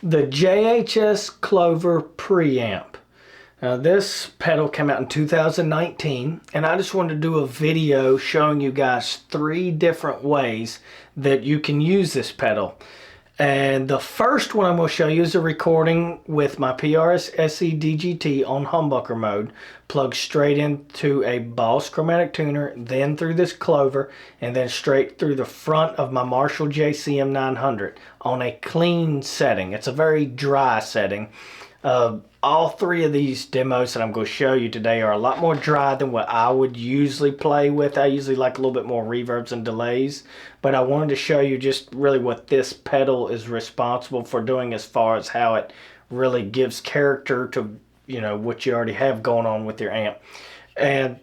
the JHS Clover Preamp. Now this pedal came out in 2019, and I just wanted to do a video showing you guys 3 different ways that you can use this pedal. And the first one I'm going to show you is a recording with my PRS SE DGT on humbucker mode, plugged straight into a Boss Chromatic tuner, then through this Clover, and then straight through the front of my Marshall JCM 900 on a clean setting. It's a very dry setting. All 3 of these demos that I'm going to show you today are a lot more dry than what I would usually play with. I usually like a little bit more reverbs and delays, but I wanted to show you just really what this pedal is responsible for doing as far as how it really gives character to, you know, what you already have going on with your amp. And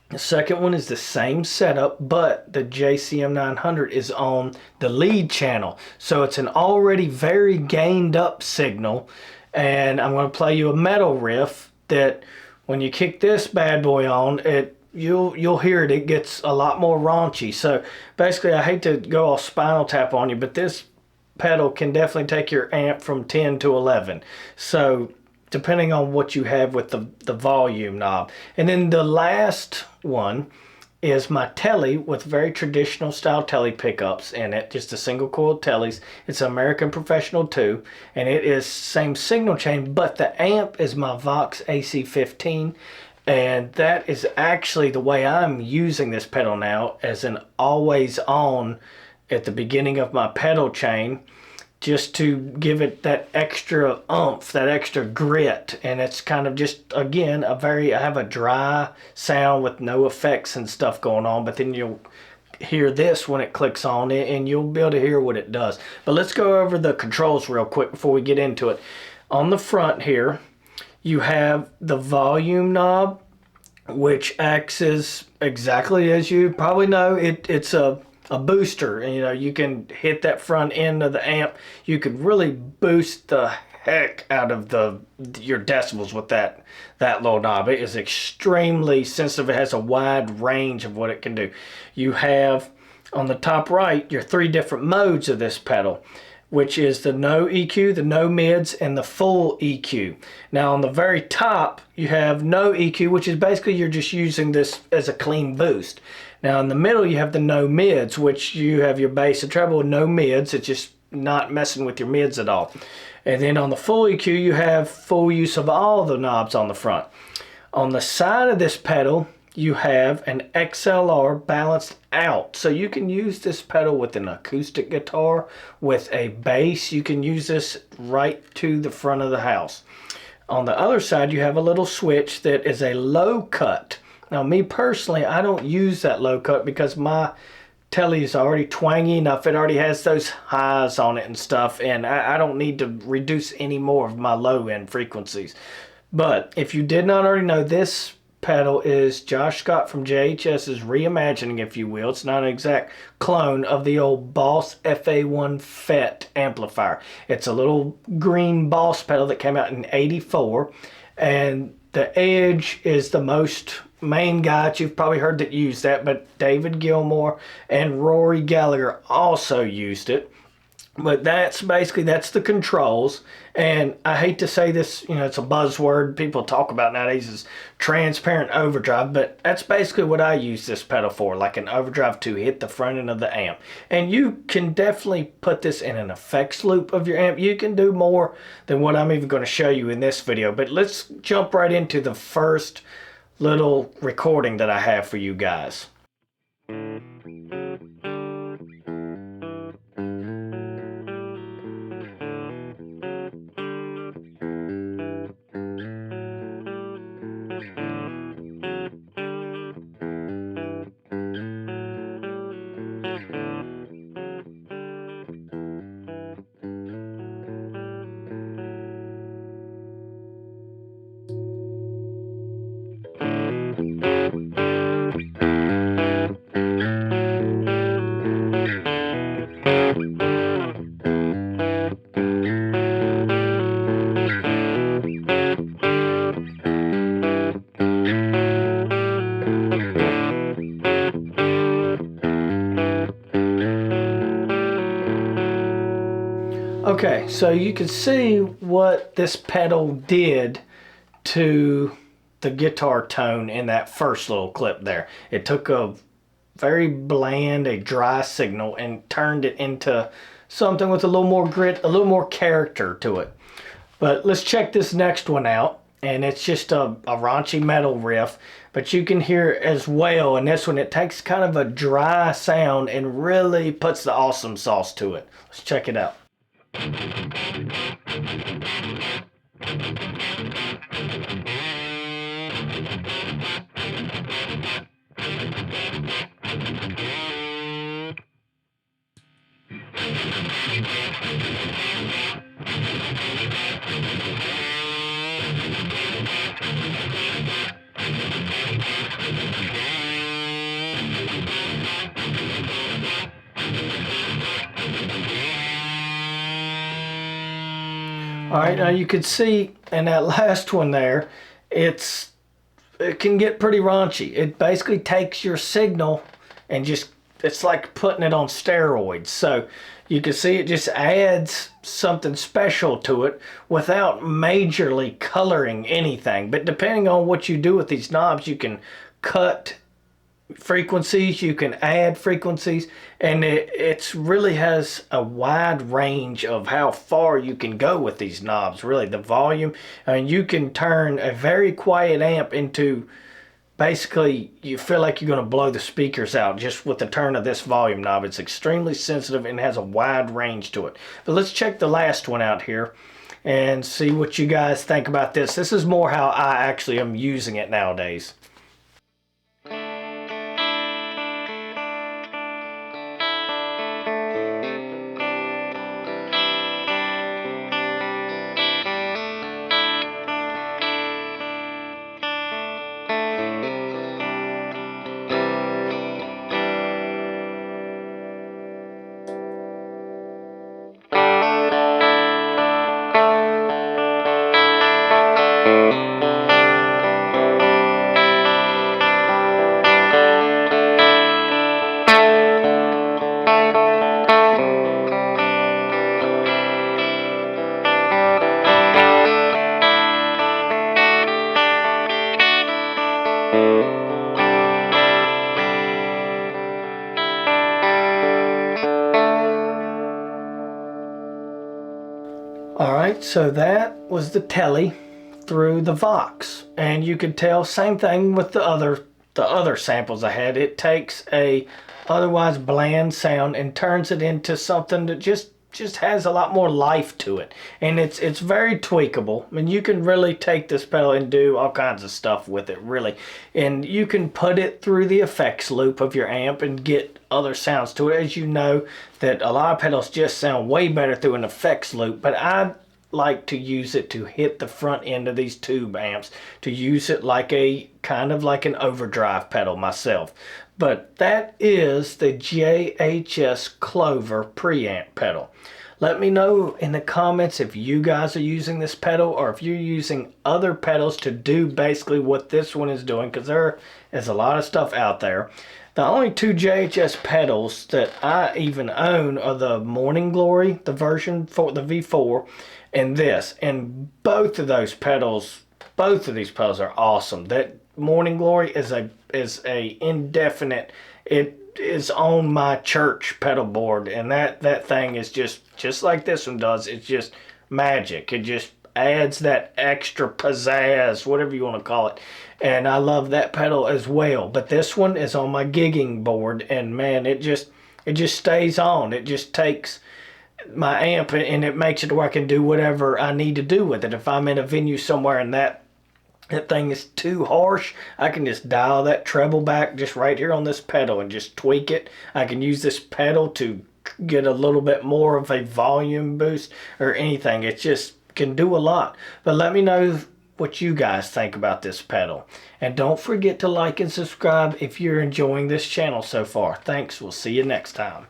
the second one is the same setup, but the JCM 900 is on the lead channel, so it's an already very gained up signal. And I'm going to play you a metal riff that when you kick this bad boy on, you'll hear it. It gets a lot more raunchy. So basically, I hate to go all Spinal Tap on you, but this pedal can definitely take your amp from 10 to 11. So depending on what you have with the volume knob. And then the last one is my Tele with very traditional style Tele pickups in it, just a single coil Teles. It's an American Professional 2, and it is same signal chain, but the amp is my Vox AC 15, and that is actually the way I'm using this pedal now, as an always on at the beginning of my pedal chain, just to give it that extra oomph, that extra grit. And it's kind of just, again, I have a dry sound with no effects and stuff going on, but then you'll hear this when it clicks on it and you'll be able to hear what it does. But let's go over the controls real quick before we get into it. On the front here, you have the volume knob, which acts as exactly as you probably know. It's a booster, and you know, you can hit that front end of the amp. You can really boost the heck out of your decibels with that little knob. It is extremely sensitive. It has a wide range of what it can do. You have on the top right your 3 different modes of this pedal, which is the no EQ, the no mids, and the full EQ. Now on the very top you have no EQ, which is basically you're just using this as a clean boost. Now in the middle you have the no mids, which you have your bass and treble with no mids. It's just not messing with your mids at all. And then on the full EQ you have full use of all the knobs on the front. On the side of this pedal you have an XLR balanced out. So you can use this pedal with an acoustic guitar, with a bass. You can use this right to the front of the house. On the other side you have a little switch that is a low cut. Now me personally, I don't use that low cut because my Tele is already twangy enough. It already has those highs on it and stuff, and I don't need to reduce any more of my low end frequencies. But if you did not already know, this pedal is Josh Scott from JHS's reimagining, if you will. It's not an exact clone of the old Boss FA1 FET amplifier. It's a little green Boss pedal that came out in '84, and the Edge is the most main guy that you've probably heard that used that, but David Gilmour and Rory Gallagher also used it. But that's the controls. And I hate to say this, you know, it's a buzzword people talk about nowadays, is transparent overdrive, but that's basically what I use this pedal for, like an overdrive to hit the front end of the amp. And you can definitely put this in an effects loop of your amp. You can do more than what I'm even going to show you in this video. But let's jump right into the first little recording that I have for you guys. So you can see what this pedal did to the guitar tone in that first little clip there. It took a very bland, a dry signal and turned it into something with a little more grit, a little more character to it. But let's check this next one out. And it's just a raunchy metal riff, but you can hear as well in this one it takes kind of a dry sound and really puts the awesome sauce to it. Let's check it out. Alright, now you can see in that last one there, it can get pretty raunchy. It basically takes your signal and just, it's like putting it on steroids. So you can see it just adds something special to it without majorly coloring anything. But depending on what you do with these knobs, you can cut frequencies, you can add frequencies, and it really has a wide range of how far you can go with these knobs. Really, the volume, and you can turn a very quiet amp into basically you feel like you're going to blow the speakers out just with the turn of this volume knob. It's extremely sensitive and has a wide range to it. But let's check the last one out here and see what you guys think about this. This is more how I actually am using it nowadays. Alright, so that was the Tele through the Vox, and you could tell same thing with the other samples I had. It takes a otherwise bland sound and turns it into something that just has a lot more life to it, and it's very tweakable. I mean, you can really take this pedal and do all kinds of stuff with it, really, and you can put it through the effects loop of your amp and get other sounds to it. As you know, that a lot of pedals just sound way better through an effects loop, but I like to use it to hit the front end of these tube amps, to use it like a kind of like an overdrive pedal myself. But that is the JHS Clover Preamp pedal. Let me know in the comments if you guys are using this pedal or if you're using other pedals to do basically what this one is doing, because there is a lot of stuff out there. The only two JHS pedals that I even own are the Morning Glory, the version for the V4, and this. And both of these pedals are awesome. That Morning Glory is a indefinite. It is on my church pedal board, and that thing is just like this one does. It's just magic. It just adds that extra pizzazz, whatever you want to call it. And I love that pedal as well. But this one is on my gigging board, and man, it just stays on. It just takes my amp and it makes it where I can do whatever I need to do with it. If I'm in a venue somewhere and that thing is too harsh, I can just dial that treble back just right here on this pedal and just tweak it. I can use this pedal to get a little bit more of a volume boost or anything. It just can do a lot. But let me know what you guys think about this pedal. And don't forget to like and subscribe if you're enjoying this channel so far. Thanks. We'll see you next time.